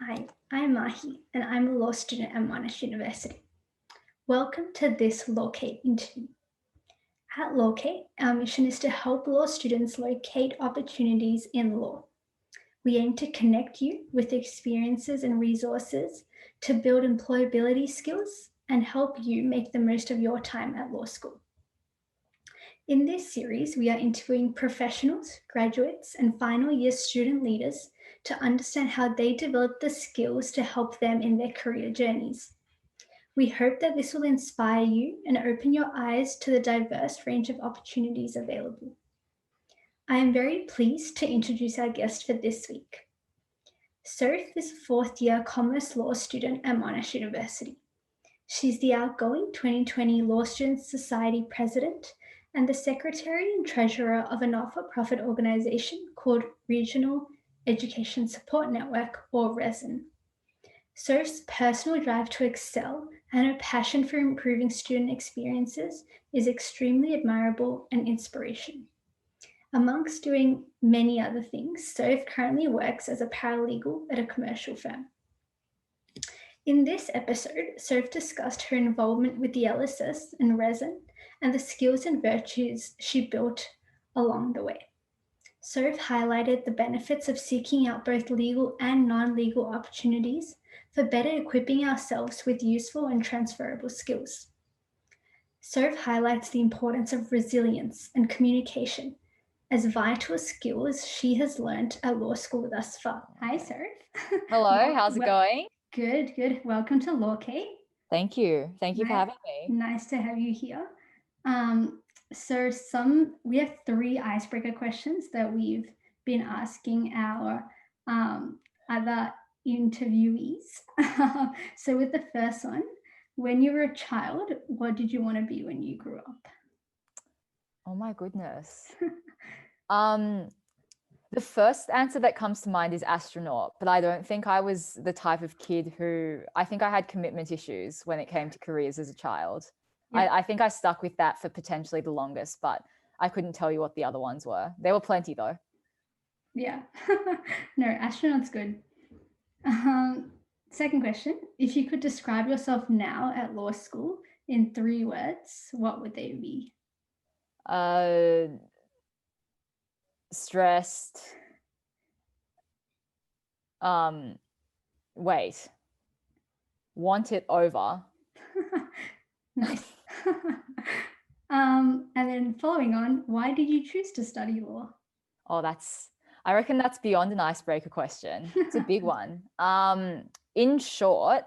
Hi, I'm Mahi, and I'm a law student at Monash University. Welcome to this Lawcate interview. At Lawcate, our mission is to help law students locate opportunities in law. We aim to connect you with experiences and resources to build employability skills and help you make the most of your time at law school. In this series, we are interviewing professionals, graduates, and final year student leaders to understand how they develop the skills to help them in their career journeys. We hope that this will inspire you and open your eyes to the diverse range of opportunities available. I am very pleased to introduce our guest for this week. Soph is a fourth year Commerce Law student at Monash University. She's the outgoing 2020 Law Students Society President and the Secretary and Treasurer of a not-for-profit organisation called Regional Education Support Network, or RESN. Soph's personal drive to excel and her passion for improving student experiences is extremely admirable and inspirational. Amongst doing many other things, Soph currently works as a paralegal at a commercial firm. In this episode, Soph discussed her involvement with the LSS and RESN and the skills and virtues she built along the way. Soph highlighted the benefits of seeking out both legal and non-legal opportunities for better equipping ourselves with useful and transferable skills. Soph highlights the importance of resilience and communication as vital skills she has learned at law school thus far. Hi, Soph. Hello, how's it going? Good, good. Welcome to Lawcate. Thank you. Thank you for having me. Nice to have you here. So we have 3 icebreaker questions that we've been asking our other interviewees. So with the first one, when you were a child, what did you want to be when you grew up? Oh my goodness. The first answer that comes to mind is astronaut, but I don't think I was the type of kid I think I had commitment issues when it came to careers as a child. Yep. I think I stuck with that for potentially the longest, but I couldn't tell you what the other ones were. There were plenty though. Yeah. No, astronaut's good. Second question, if you could describe yourself now at law school in 3 words, what would they be? Stressed. Wait. Want it over. Nice. And then following on, why did you choose to study law? Oh, I reckon that's beyond an icebreaker question. It's a big one. In short,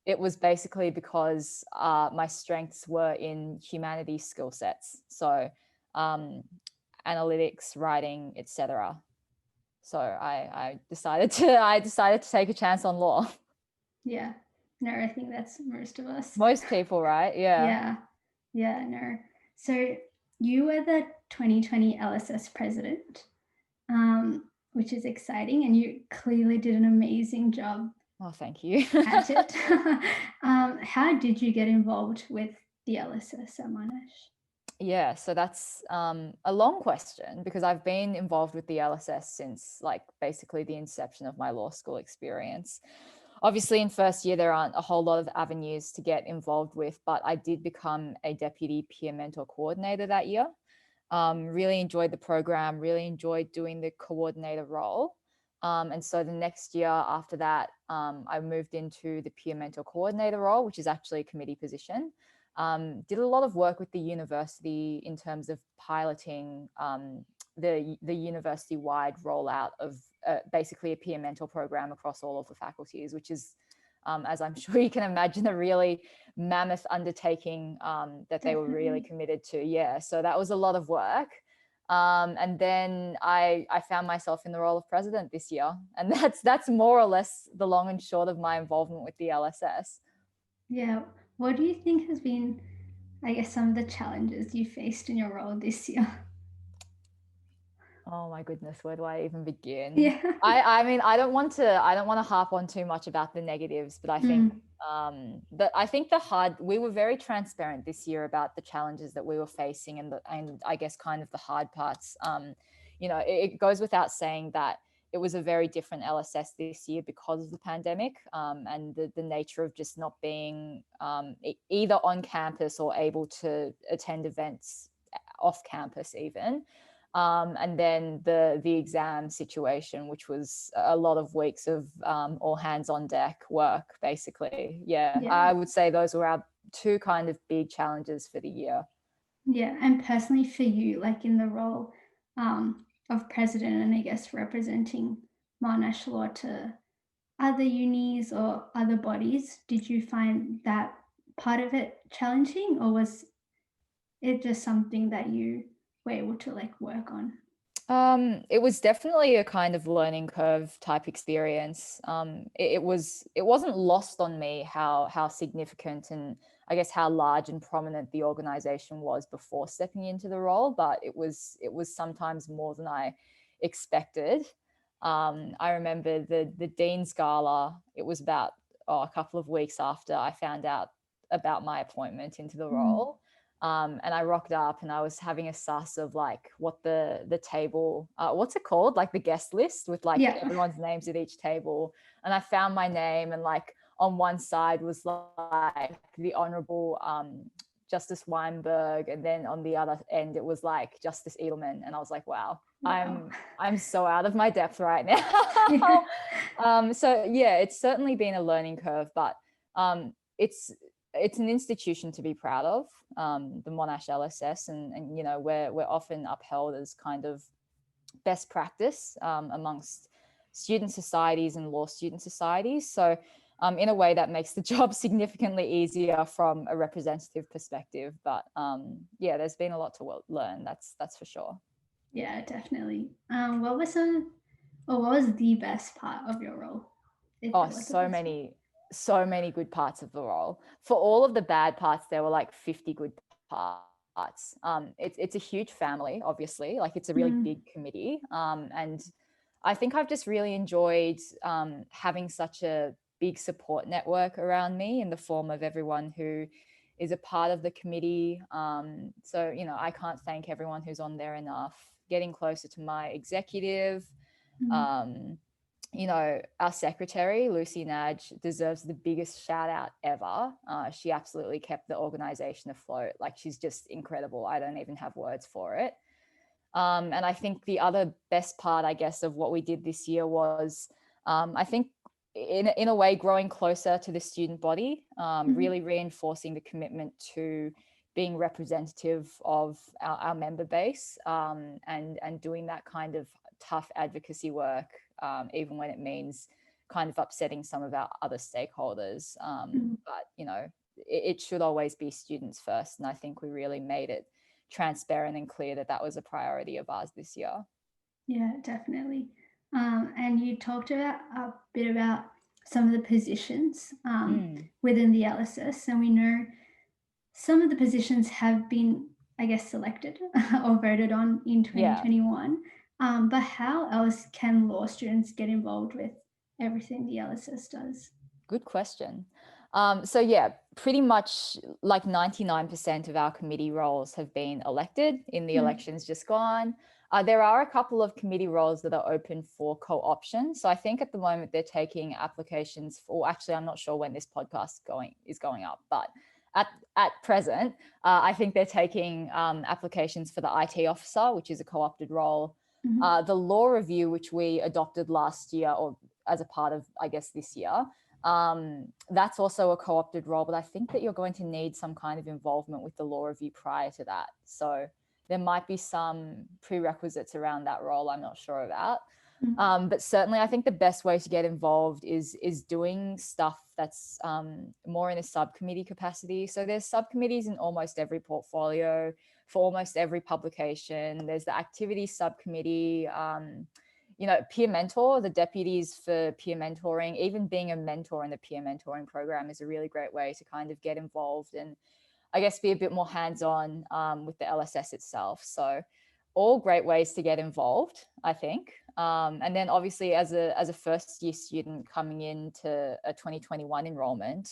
it was basically because my strengths were in humanities skill sets. So analytics, writing, etc. So I decided to take a chance on law. Yeah. No, I think that's most of us. Most people, right? Yeah. Yeah, no. So you were the 2020 LSS President, which is exciting, and you clearly did an amazing job. Oh, thank you. At it. How did you get involved with the LSS at Monash? Yeah, so that's a long question because I've been involved with the LSS since basically the inception of my law school experience. Obviously, in first year, there aren't a whole lot of avenues to get involved with, but I did become a deputy peer mentor coordinator that year. Really enjoyed the program, really enjoyed doing the coordinator role. And so the next year after that, I moved into the peer mentor coordinator role, which is actually a committee position. Did a lot of work with the university in terms of piloting the university-wide rollout of basically a peer mentor program across all of the faculties, which is, as I'm sure you can imagine, a really mammoth undertaking that they were really committed to. Yeah, so that was a lot of work. And then I found myself in the role of president this year, and that's more or less the long and short of my involvement with the LSS. Yeah. What do you think has been, I guess, some of the challenges you faced in your role this year? Oh my goodness, where do I even begin? Yeah. I mean, I don't want to harp on too much about the negatives, but I think we were very transparent this year about the challenges that we were facing and I guess kind of the hard parts. It goes without saying that it was a very different LSS this year because of the pandemic, and the nature of just not being either on campus or able to attend events off campus even. And then the exam situation, which was a lot of weeks of all hands on deck work, basically. Yeah, Yeah. I would say those were our two kind of big challenges for the year. Yeah, and personally for you, like in the role of president and I guess representing Monash law to other unis or other bodies, did you find that part of it challenging, or was it just something that you were able to like work on? It was definitely a kind of learning curve type experience. It wasn't lost on me how significant and I guess how large and prominent the organization was before stepping into the role, but it was sometimes more than I expected. I remember the Dean's Gala. It was about a couple of weeks after I found out about my appointment into the role. And I rocked up and I was having a suss of like what the table, what's it called? Like the guest list with like Yeah. everyone's names at each table. And I found my name, and like on one side was like the Honorable Justice Weinberg. And then on the other end, it was like Justice Edelman. And I was like, wow, Wow. I'm so out of my depth right now. Yeah. So yeah, it's certainly been a learning curve, but it's an institution to be proud of, the Monash LSS, and you know we're often upheld as kind of best practice amongst student societies and law student societies. So in a way that makes the job significantly easier from a representative perspective. But yeah, there's been a lot to learn. That's for sure. Yeah, definitely. What was what was the best part of your role? If Oh, there was a best part. so many good parts of the role. For all of the bad parts, there were like 50 good parts. It's a huge family, obviously. Like it's a really Mm, big committee. And I think I've just really enjoyed having such a big support network around me in the form of everyone who is a part of the committee. So, you know, I can't thank everyone who's on there enough. Getting closer to my executive, mm. um, you know, our secretary, Lucy Nadge, deserves the biggest shout out ever. She absolutely kept the organization afloat. Like she's just incredible. I don't even have words for it. And I think the other best part, I guess, of what we did this year was, I think, in a way, growing closer to the student body, really reinforcing the commitment to being representative of our member base, and doing that kind of tough advocacy work, even when it means kind of upsetting some of our other stakeholders. But, you know, it should always be students first. And I think we really made it transparent and clear that that was a priority of ours this year. Yeah, definitely. And you talked about a bit about some of the positions within the LSS, and we know some of the positions have been, I guess, selected or voted on in Yeah, 2021. But how else can law students get involved with everything the LSS does? good question. So yeah, pretty much like 99% of our committee roles have been elected in the elections just gone. There are a couple of committee roles that are open for co-option. So I think at the moment they're taking applications for, actually, I'm not sure when this podcast is going up, but at present, I think they're taking applications for the IT officer, which is a co-opted role. The law review, which we adopted last year, or as a part of, I guess, this year, that's also a co-opted role, but I think that you're going to need some kind of involvement with the law review prior to that. So there might be some prerequisites around that role I'm not sure about. But certainly I think the best way to get involved is doing stuff that's more in a subcommittee capacity. So there's subcommittees in almost every portfolio for almost every publication. There's the activities subcommittee, you know, peer mentor, the deputies for peer mentoring, even being a mentor in the peer mentoring program is a really great way to kind of get involved and I guess be a bit more hands-on with the LSS itself. So all great ways to get involved, I think. And then obviously as a first year student coming into a 2021 enrollment,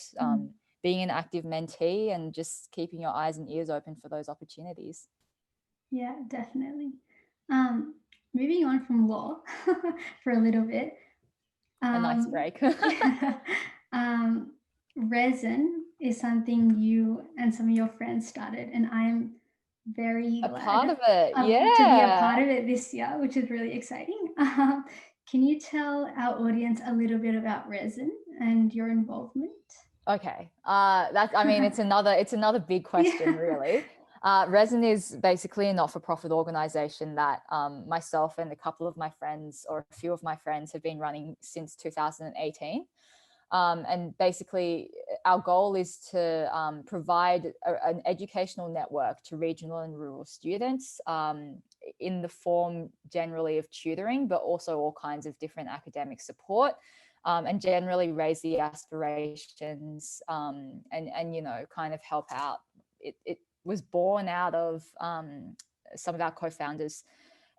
being an active mentee and just keeping your eyes and ears open for those opportunities. Yeah, definitely. Um, moving on from law for a little bit. A nice break. Yeah, RESN is something you and some of your friends started, and I'm very A glad part of it, to be a yeah. part of it this year, which is really exciting. Can you tell our audience a little bit about RESN and your involvement? Okay. I mean, it's another big question, Yeah. really. RESN is basically a not-for-profit organization that myself and a couple of my friends, or a few of my friends, have been running since 2018. And basically, our goal is to provide an educational network to regional and rural students in the form generally of tutoring, but also all kinds of different academic support. And generally raise the aspirations and kind of help out. It was born out of some of our co-founders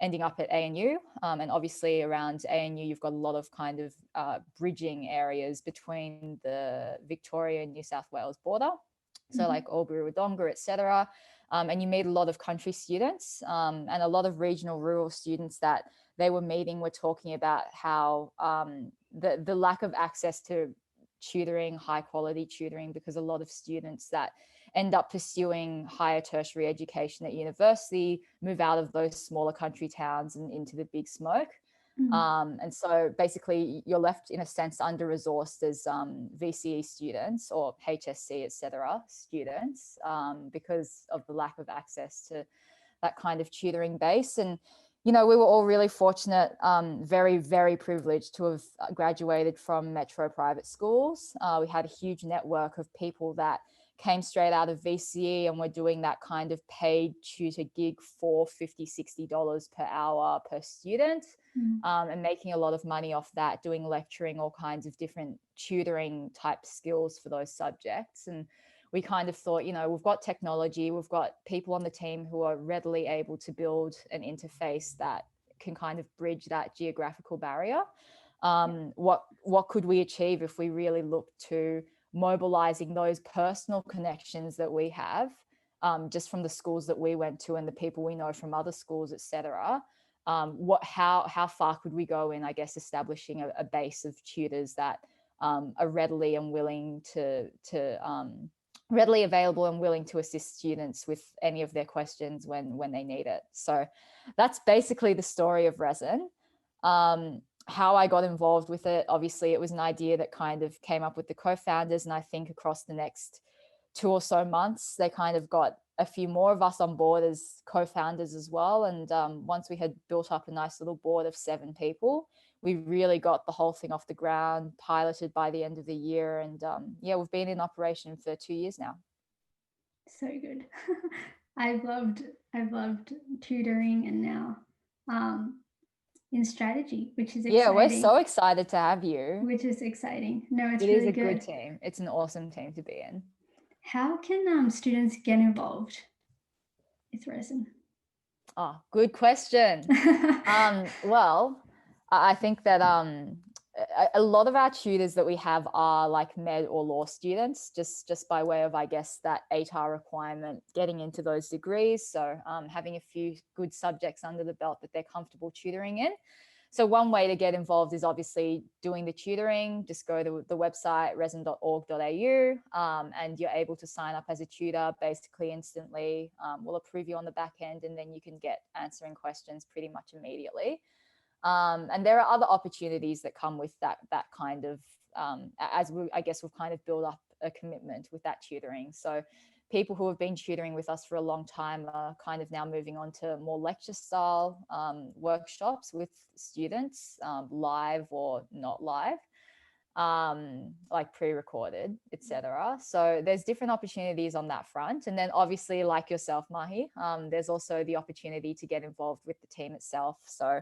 ending up at ANU. And obviously around ANU, you've got a lot of kind of bridging areas between the Victoria and New South Wales border. So like Albury, Wodonga, etc. And you meet a lot of country students and a lot of regional rural students that they were meeting were talking about how the lack of access to tutoring, high quality tutoring, because a lot of students that end up pursuing higher tertiary education at university move out of those smaller country towns and into the big smoke. And so basically you're left in a sense under-resourced as VCE students or HSC, etc. students because of the lack of access to that kind of tutoring base. And we were all really fortunate, very, very privileged to have graduated from metro private schools. We had a huge network of people that came straight out of VCE and were doing that kind of paid tutor gig for $50, $60 per hour per student, and making a lot of money off that, doing lecturing, all kinds of different tutoring type skills for those subjects. And we kind of thought, we've got technology, we've got people on the team who are readily able to build an interface that can kind of bridge that geographical barrier. What could we achieve if we really looked to mobilizing those personal connections that we have just from the schools that we went to and the people we know from other schools, etc. How far could we go in, I guess, establishing a base of tutors that are readily and willing to readily available and willing to assist students with any of their questions when they need it. So that's basically the story of RESN. How I got involved with it, obviously it was an idea that kind of came up with the co-founders, and I think across the next 2 or so months they kind of got a few more of us on board as co-founders as well. And once we had built up a nice little board of 7 people, we really got the whole thing off the ground, piloted by the end of the year. And we've been in operation for 2 years now. So good. I've loved tutoring, and now in strategy, which is exciting. Yeah, we're so excited to have you. Which is exciting. No, it's it really is a good team. It's an awesome team to be in. How can students get involved with RESN? Oh, good question. Well, I think that a lot of our tutors that we have are like med or law students, just by way of, I guess, that 8R requirement, getting into those degrees. So having a few good subjects under the belt that they're comfortable tutoring in. So one way to get involved is obviously doing the tutoring. Just go to the website, resn.org.au, and you're able to sign up as a tutor basically instantly. We'll approve you on the back end, and then you can get answering questions pretty much immediately. And there are other opportunities that come with that kind of, I guess we've kind of built up a commitment with that tutoring. So people who have been tutoring with us for a long time are kind of now moving on to more lecture style workshops with students, live or not live, like pre-recorded, etc. So there's different opportunities on that front. And then obviously, like yourself, Mahi, there's also the opportunity to get involved with the team itself. So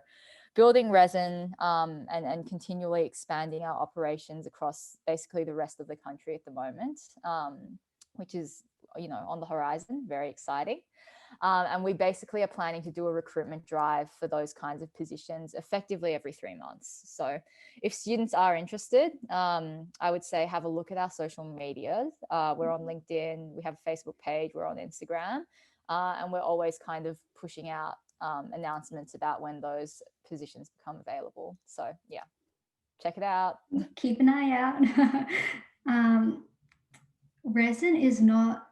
building RESN and continually expanding our operations across basically the rest of the country at the moment, which is on the horizon, very exciting. And we basically are planning to do a recruitment drive for those kinds of positions effectively every 3 months. So if students are interested, I would say have a look at our social media. We're on LinkedIn, we have a Facebook page, we're on Instagram, and we're always kind of pushing out announcements about when those positions become available. So yeah, check it out. Keep an eye out. RESN is not,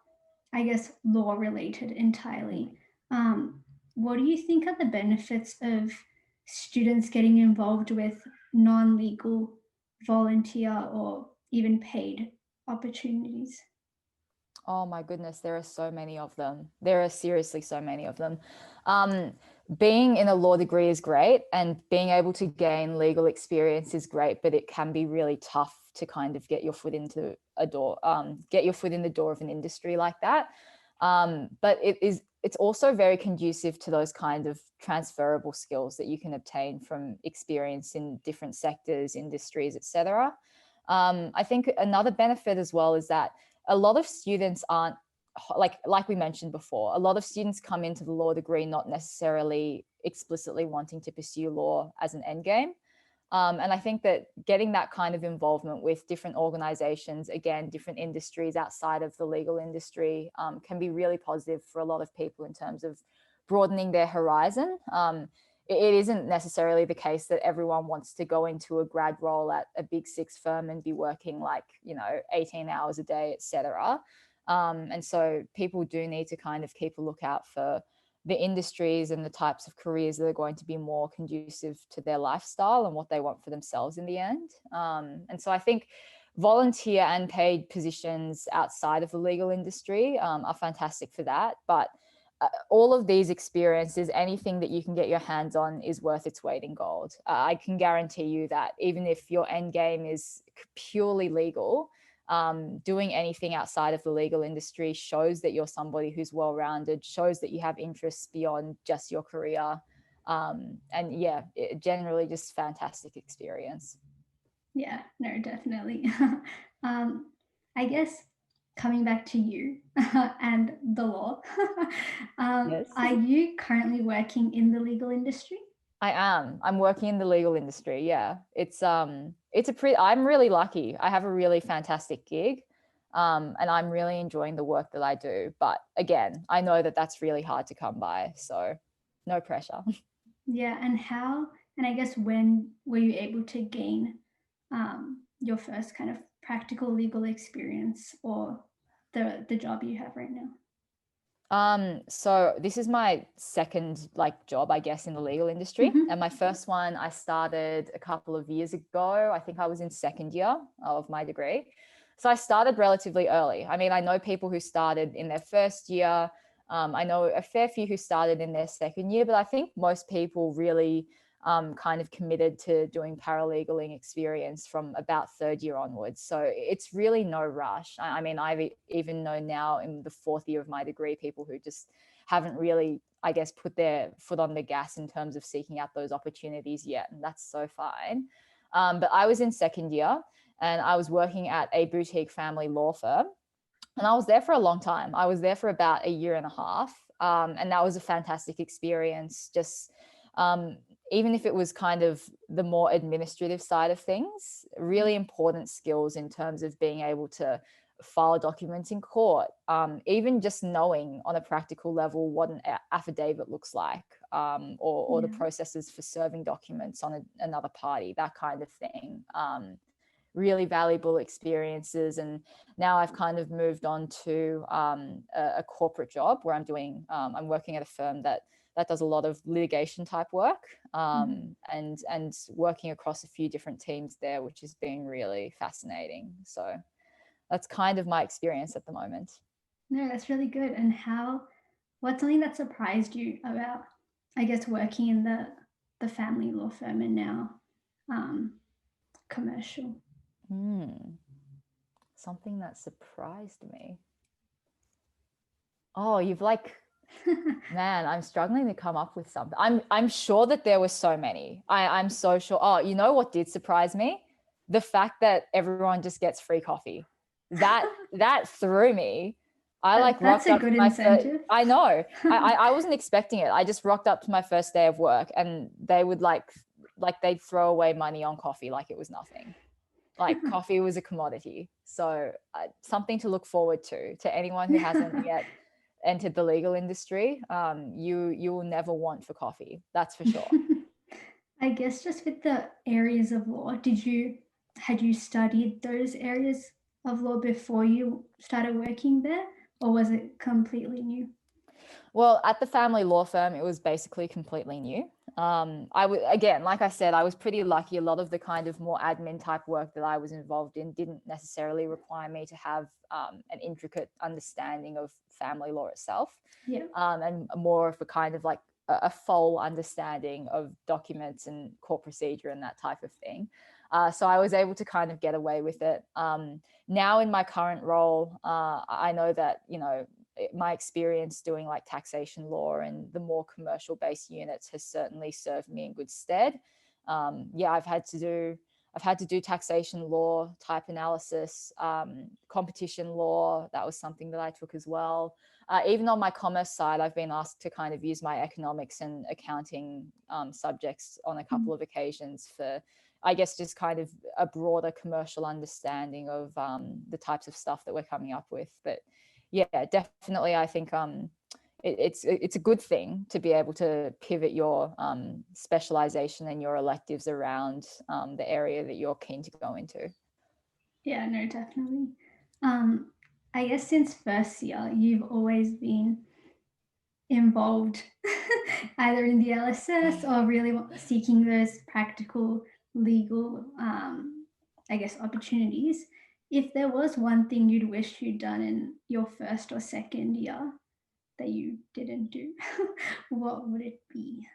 I guess, law related entirely. What do you think are the benefits of students getting involved with non-legal, volunteer, or even paid opportunities? Oh my goodness, there are so many of them. There are seriously so many of them. Being in a law degree is great, and being able to gain legal experience is great, but it can be really tough to kind of get your foot into a door, get your foot in the door of an industry like that. But it's also very conducive to those kind of transferable skills that you can obtain from experience in different sectors, industries, etc. I think another benefit as well is that a lot of students aren't like we mentioned before, a lot of students come into the law degree not necessarily explicitly wanting to pursue law as an end game. And I think that getting that kind of involvement with different organizations, again, different industries outside of the legal industry, can be really positive for a lot of people in terms of broadening their horizon. It isn't necessarily the case that everyone wants to go into a grad role at a big six firm and be working like, 18 hours a day, etc. And so people do need to kind of keep a lookout for the industries and the types of careers that are going to be more conducive to their lifestyle and what they want for themselves in the end. And so I think volunteer and paid positions outside of the legal industry are fantastic for that. But all of these experiences, anything that you can get your hands on is worth its weight in gold. I can guarantee you that even if your end game is purely legal, doing anything outside of the legal industry shows that you're somebody who's well-rounded, shows that you have interests beyond just your career. And yeah, generally just fantastic experience. Yeah, no, definitely. I guess coming back to you and the law, Yes. are you currently working in the legal industry? I am. I'm working in the legal industry. Yeah. I'm really lucky. I have a really fantastic gig. And I'm really enjoying the work that I do. But again, I know that that's really hard to come by. So no pressure. Yeah, and I guess when were you able to gain your first kind of practical legal experience or the job you have right now? So this is my second job, I guess, in the legal industry. Mhm. And my first one I started a couple of years ago. I think I was in second year of my degree. So I started relatively early. I mean, I know people who started in their first year. I know a fair few who started in their second year, but I think most people really kind of committed to doing paralegaling experience from about third year onwards. So it's really no rush. I mean, I even know now in the fourth year of my degree, people who just haven't really, I guess, put their foot on the gas in terms of seeking out those opportunities yet. And that's so fine. But I was in second year and I was working at a boutique family law firm. And I was there for a long time. I was there for about a year and a half. And that was a fantastic experience. Just even if it was kind of the more administrative side of things, really important skills in terms of being able to file documents in court, even just knowing on a practical level what an affidavit looks like, or the processes for serving documents on another party, that kind of thing. Really valuable experiences. And now I've kind of moved on to a corporate job where I'm working at a firm that does a lot of litigation type work, and working across a few different teams there, which has been really fascinating. So that's kind of my experience at the moment. No, that's really good. And what's something that surprised you about, I guess, working in the family law firm and now commercial? Something that surprised me. Oh, man, I'm struggling to come up with something. I'm sure that there were so many. I'm so sure. Oh, you know what did surprise me? The fact that everyone just gets free coffee. That threw me. That's rocked a up good to my first. incentive. I know. I wasn't expecting it. I just rocked up to my first day of work, and they would they'd throw away money on coffee like it was nothing. Like coffee was a commodity. So something to look forward to anyone who hasn't yet entered the legal industry, you will never want for coffee. That's for sure. I guess just with the areas of law, had you studied those areas of law before you started working there, or was it completely new? Well, at the family law firm, it was basically completely new. Again, like I said, I was pretty lucky. A lot of the kind of more admin type work that I was involved in didn't necessarily require me to have an intricate understanding of family law itself, Yeah. and more of a kind of like a full understanding of documents and court procedure and that type of thing. So I was able to kind of get away with it. Now in my current role, I know that, my experience doing like taxation law and the more commercial based units has certainly served me in good stead. I've had to do taxation law type analysis, competition law. That was something that I took as well. Even on my commerce side, I've been asked to kind of use my economics and accounting subjects on a couple of occasions for, I guess, just kind of a broader commercial understanding of the types of stuff that we're coming up with. But yeah, definitely, I think it's a good thing to be able to pivot your specialization and your electives around the area that you're keen to go into. Yeah, no, definitely. I guess since first year, you've always been involved either in the LSS or really seeking those practical legal, I guess, opportunities. If there was one thing you'd wish you'd done in your first or second year that you didn't do, what would it be?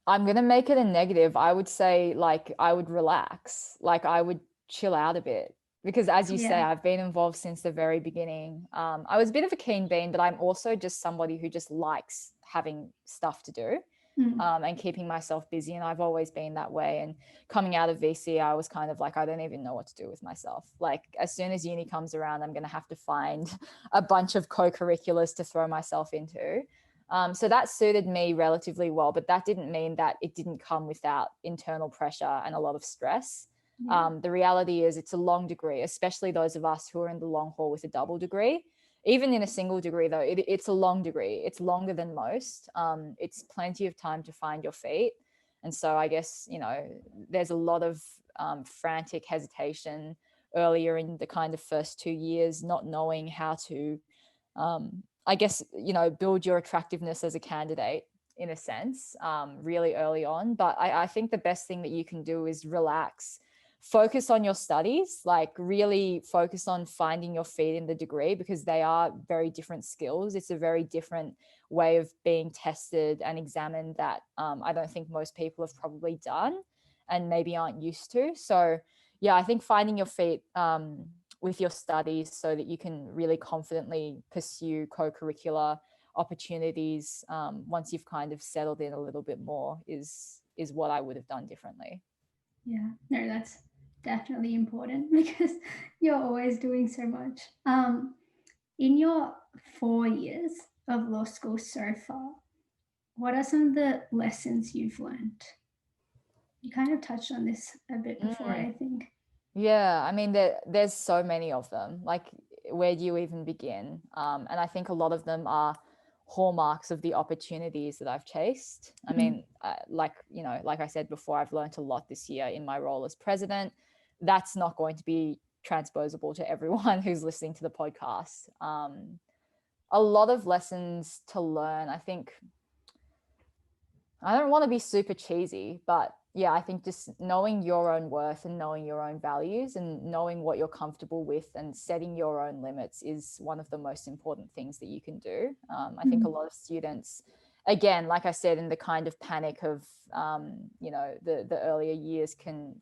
I'm going to make it a negative. I would say, like, I would relax, like I would chill out a bit, because as you say, Yeah. I've been involved since the very beginning. I was a bit of a keen bean, but I'm also just somebody who just likes having stuff to do. And keeping myself busy. And I've always been that way. And coming out of VC, I was kind of like, I don't even know what to do with myself. Like, as soon as uni comes around, I'm going to have to find a bunch of co-curriculars to throw myself into. So that suited me relatively well, but that didn't mean that it didn't come without internal pressure and a lot of stress. Yeah. The reality is it's a long degree, especially those of us who are in the long haul with a double degree. Even in a single degree, though, it's a long degree. It's longer than most. It's plenty of time to find your feet. And so I guess, there's a lot of frantic hesitation earlier in the kind of first 2 years, not knowing how to, I guess, build your attractiveness as a candidate in a sense, really early on. But I think the best thing that you can do is relax, focus on your studies, like really focus on finding your feet in the degree, because they are very different skills. It's a very different way of being tested and examined that I don't think most people have probably done and maybe aren't used to. So yeah, I think finding your feet with your studies so that you can really confidently pursue co-curricular opportunities once you've kind of settled in a little bit more is what I would have done differently. Yeah, no, that's definitely important because you're always doing so much. In your 4 years of law school so far, what are some of the lessons you've learned? You kind of touched on this a bit before, I think. Yeah, I mean, there's so many of them. Like, where do you even begin? And I think a lot of them are hallmarks of the opportunities that I've chased. I mean, like I said before, I've learned a lot this year in my role as president. That's not going to be transposable to everyone who's listening to the podcast. A lot of lessons to learn. I think I don't want to be super cheesy, but yeah, I think just knowing your own worth and knowing your own values and knowing what you're comfortable with and setting your own limits is one of the most important things that you can do. I think a lot of students, again, like I said, in the kind of panic of the earlier years, can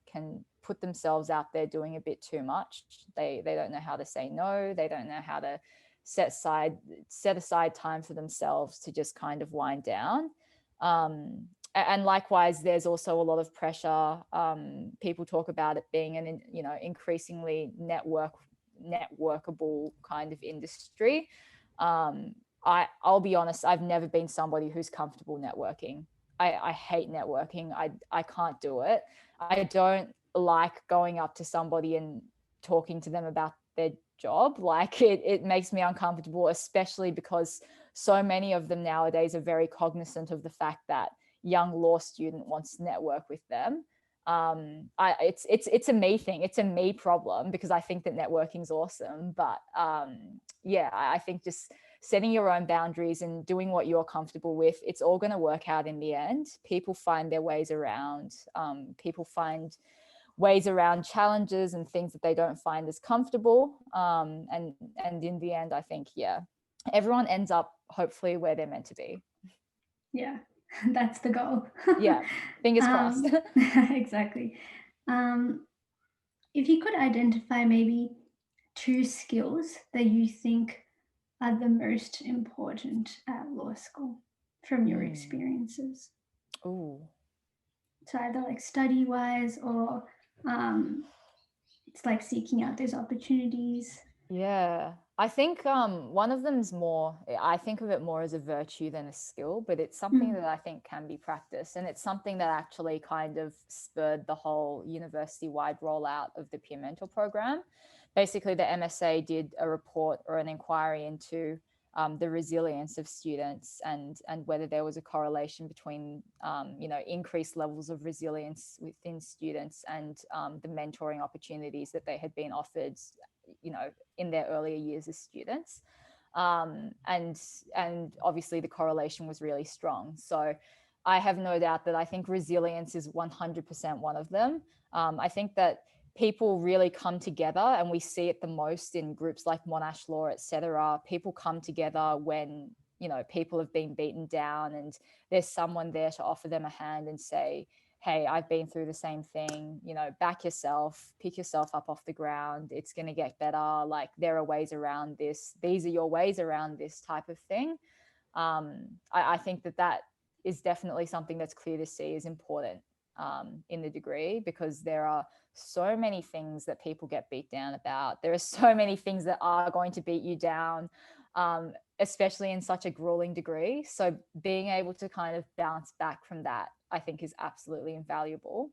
put themselves out there doing a bit too much. They don't know how to say no. They don't know how to set aside time for themselves to just kind of wind down. And likewise, there's also a lot of pressure. People talk about it being an increasingly networkable kind of industry. I'll be honest, I've never been somebody who's comfortable networking. I hate networking. I can't do it. I don't like going up to somebody and talking to them about their job. Like it makes me uncomfortable, especially because so many of them nowadays are very cognizant of the fact that young law student wants to network with them. It's a me thing. It's a me problem, because I think that networking's awesome. But yeah, I think just setting your own boundaries and doing what you're comfortable with, it's all going to work out in the end. People find their ways around. People find ways around challenges and things that they don't find as comfortable. And in the end, I think, yeah, everyone ends up hopefully where they're meant to be. Yeah, that's the goal. Yeah, fingers crossed. Exactly. If you could identify maybe 2 skills that you think are the most important at law school from your experiences. Ooh. So either like study wise or it's like seeking out those opportunities. Yeah, I think one of them's more, I think of it more as a virtue than a skill, but it's something that I think can be practiced. And it's something that actually kind of spurred the whole university-wide rollout of the peer mentor program. Basically, the MSA did a report or an inquiry into the resilience of students, and whether there was a correlation between increased levels of resilience within students and the mentoring opportunities that they had been offered in their earlier years as students. And obviously the correlation was really strong. So I have no doubt that I think resilience is 100% one of them. I think that people really come together, and we see it the most in groups like Monash Law, etc. People come together when people have been beaten down, and there's someone there to offer them a hand and say, hey, I've been through the same thing, back yourself, pick yourself up off the ground. It's going to get better. Like, there are ways around this. These are your ways around this type of thing. I think that is definitely something that's clear to see is important in the degree, because there are so many things that people get beat down about. There are so many things that are going to beat you down, especially in such a grueling degree. So being able to kind of bounce back from that, I think, is absolutely invaluable.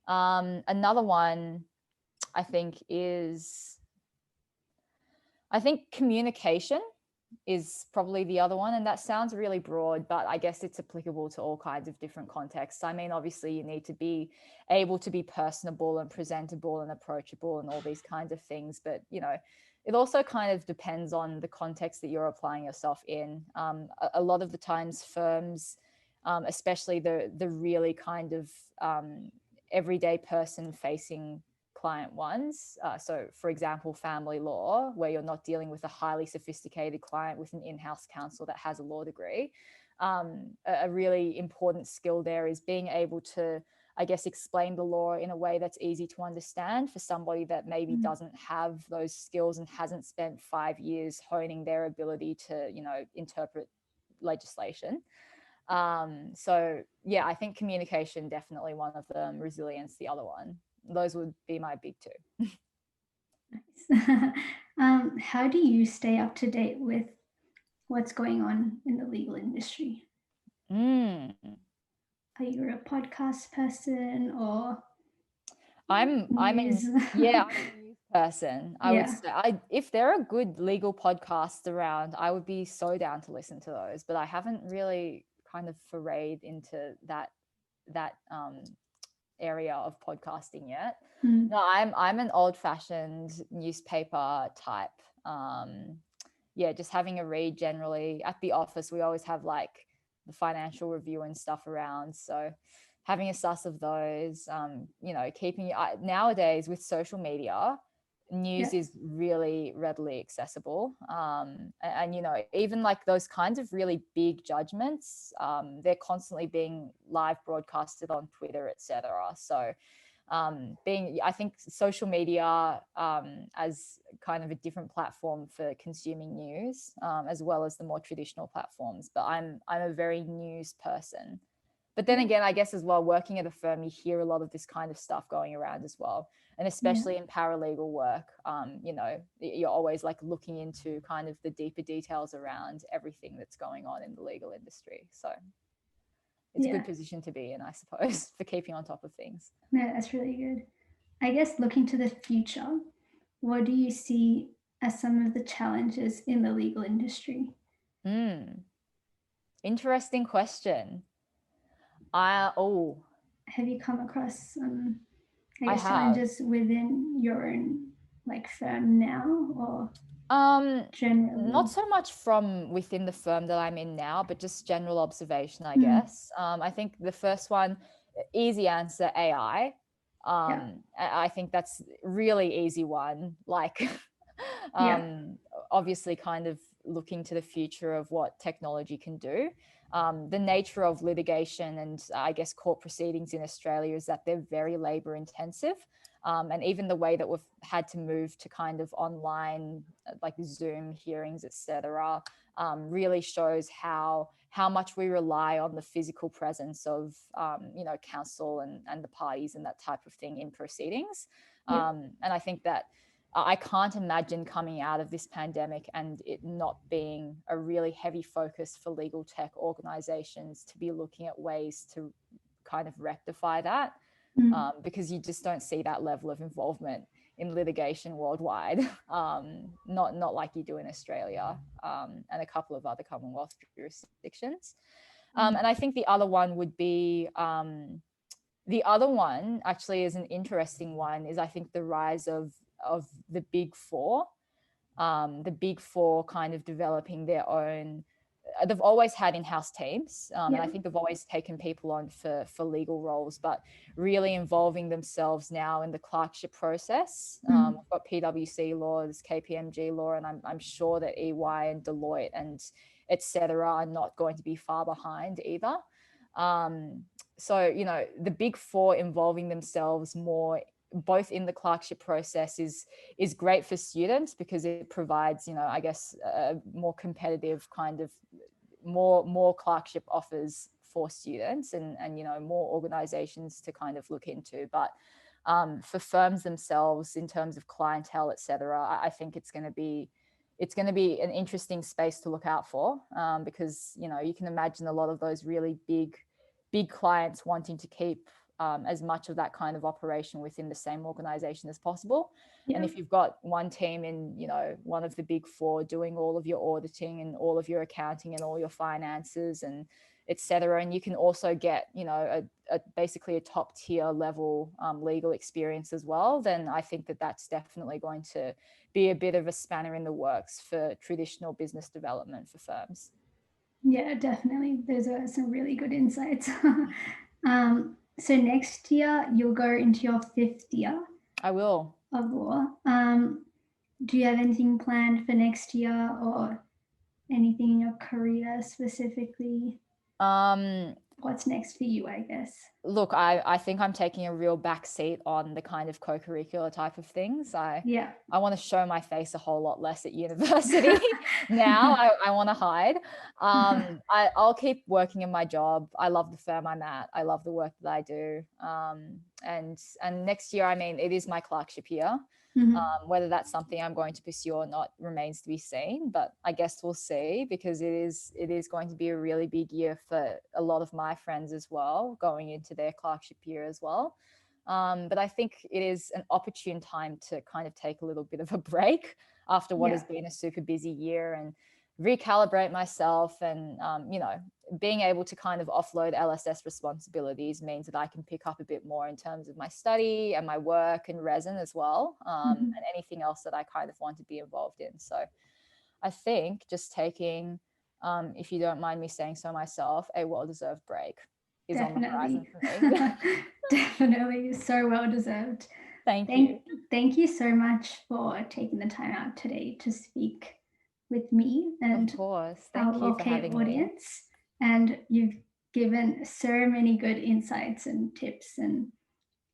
Another one I think communication is probably the other one. And that sounds really broad, but I guess it's applicable to all kinds of different contexts. I mean, obviously you need to be able to be personable and presentable and approachable and all these kinds of things. But, it also kind of depends on the context that you're applying yourself in. A lot of the times firms, especially the really kind of everyday person facing client ones. So for example, family law, where you're not dealing with a highly sophisticated client with an in-house counsel that has a law degree. A really important skill there is being able to, I guess, explain the law in a way that's easy to understand for somebody that maybe doesn't have those skills and hasn't spent 5 years honing their ability to, interpret legislation. So yeah, I think communication, definitely one of them, resilience, the other one. Those would be my big two. Nice. How do you stay up to date with what's going on in the legal industry? Are you a podcast person or I'm a news person. I would say, if there are good legal podcasts around, I would be so down to listen to those. But I haven't really kind of forayed into that area of podcasting yet. No, I'm an old-fashioned newspaper type. Just having a read generally. At the office, we always have like the Financial Review and stuff around. So having a suss of those, keeping nowadays with social media, news is really readily accessible. And even like those kinds of really big judgments, they're constantly being live broadcasted on Twitter, etc. So I think social media as kind of a different platform for consuming news, as well as the more traditional platforms. But I'm a very news person. But then again, I guess as well, working at a firm, you hear a lot of this kind of stuff going around as well. And especially in paralegal work, you're always like looking into kind of the deeper details around everything that's going on in the legal industry. So it's a good position to be in, I suppose, for keeping on top of things. Yeah, that's really good. I guess looking to the future, what do you see as some of the challenges in the legal industry? Interesting question. Have you come across I I guess have. challenges within your own like firm now or Not generally? so much from within the firm that I'm in now, but just general observation, I guess. I think the first one, easy answer, AI. Yeah, I think that's really easy one. Like, yeah, obviously, kind of looking to the future of what technology can do. The nature of litigation and I guess court proceedings in Australia is that they're very labor intensive. And even the way that we've had to move to kind of online, like Zoom hearings, etc., really shows how much we rely on the physical presence of counsel and the parties and that type of thing in proceedings. yeah, And I think that I can't imagine coming out of this pandemic and it not being a really heavy focus for legal tech organizations to be looking at ways to kind of rectify that, because you just don't see that level of involvement in litigation worldwide, not like you do in Australia, and a couple of other Commonwealth jurisdictions. And I think the other one would be the other one actually is an interesting one is I think the rise of the big four, the big four kind of developing their own. They've always had in-house teams, and yeah, I think they've always taken people on for legal roles, but really involving themselves now in the clerkship process. We've got PwC law, there's KPMG law, and I'm sure that EY and Deloitte and etc. are not going to be far behind either. So the big four involving themselves more both in the clerkship process is great for students because it provides I guess a more competitive kind of more clerkship offers for students and more organizations to kind of look into. But for firms themselves in terms of clientele, etc., I think it's going to be an interesting space to look out for, because you can imagine a lot of those really big clients wanting to keep as much of that kind of operation within the same organization as possible. yeah, And if you've got one team in one of the big four doing all of your auditing and all of your accounting and all your finances and etc., and you can also get basically a top tier level legal experience as well, then I think that that's definitely going to be a bit of a spanner in the works for traditional business development for firms. yeah, definitely. Those are some really good insights. So next year you'll go into your 5th year I will. of law. Do you have anything planned for next year or anything in your career specifically? Um, What's next for you, I guess? Look, I think I'm taking a real back seat on the kind of co-curricular type of things. I Yeah. want to show my face a whole lot less at university now. I want to hide. I'll keep working in my job. I love the firm I'm at. I love the work that I do. And next year, I mean, it is my clerkship year. Whether that's something I'm going to pursue or not remains to be seen, but I guess we'll see, because it is going to be a really big year for a lot of my friends as well, going into their clerkship year as well. But I think it is an opportune time to kind of take a little bit of a break after what has been a super busy year and recalibrate myself. And being able to kind of offload LSS responsibilities means that I can pick up a bit more in terms of my study and my work and RESN as well, and anything else that I kind of want to be involved in. So I think just taking, if you don't mind me saying so myself, a well-deserved break is on the horizon Definitely. for me. Definitely. So well deserved. Thank you. Thank you so much for taking the time out today to speak with me and Of course. our Thank you for Lawcate having me. audience. And you've given so many good insights and tips and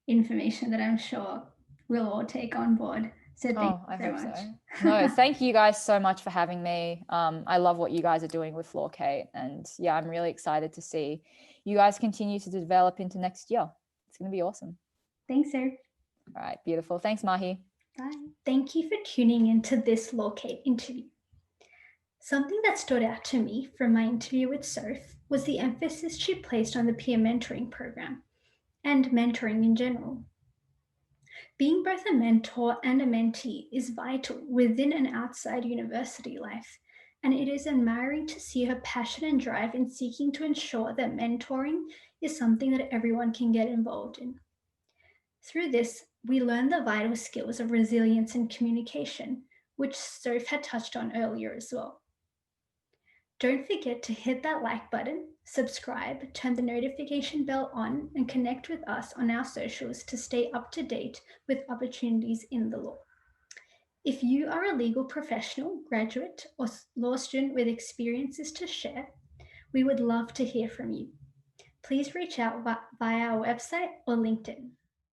information that I'm sure we'll all take on board. So thank Oh, I you so hope so. much. No, thank you guys so much for having me. I love what you guys are doing with Lawcate, and yeah, I'm really excited to see you guys continue to develop into next year. It's going to be awesome. Thanks, sir. All right, beautiful. Thanks, Mahi. Bye. Thank you for tuning into this Lawcate interview. Something that stood out to me from my interview with Soph was the emphasis she placed on the peer mentoring program and mentoring in general. Being both a mentor and a mentee is vital within and outside university life, and it is admiring to see her passion and drive in seeking to ensure that mentoring is something that everyone can get involved in. Through this, we learn the vital skills of resilience and communication, which Soph had touched on earlier as well. Don't forget to hit that like button, subscribe, turn the notification bell on, and connect with us on our socials to stay up to date with opportunities in the law. If you are a legal professional, graduate, or law student with experiences to share, we would love to hear from you. Please reach out via our website or LinkedIn.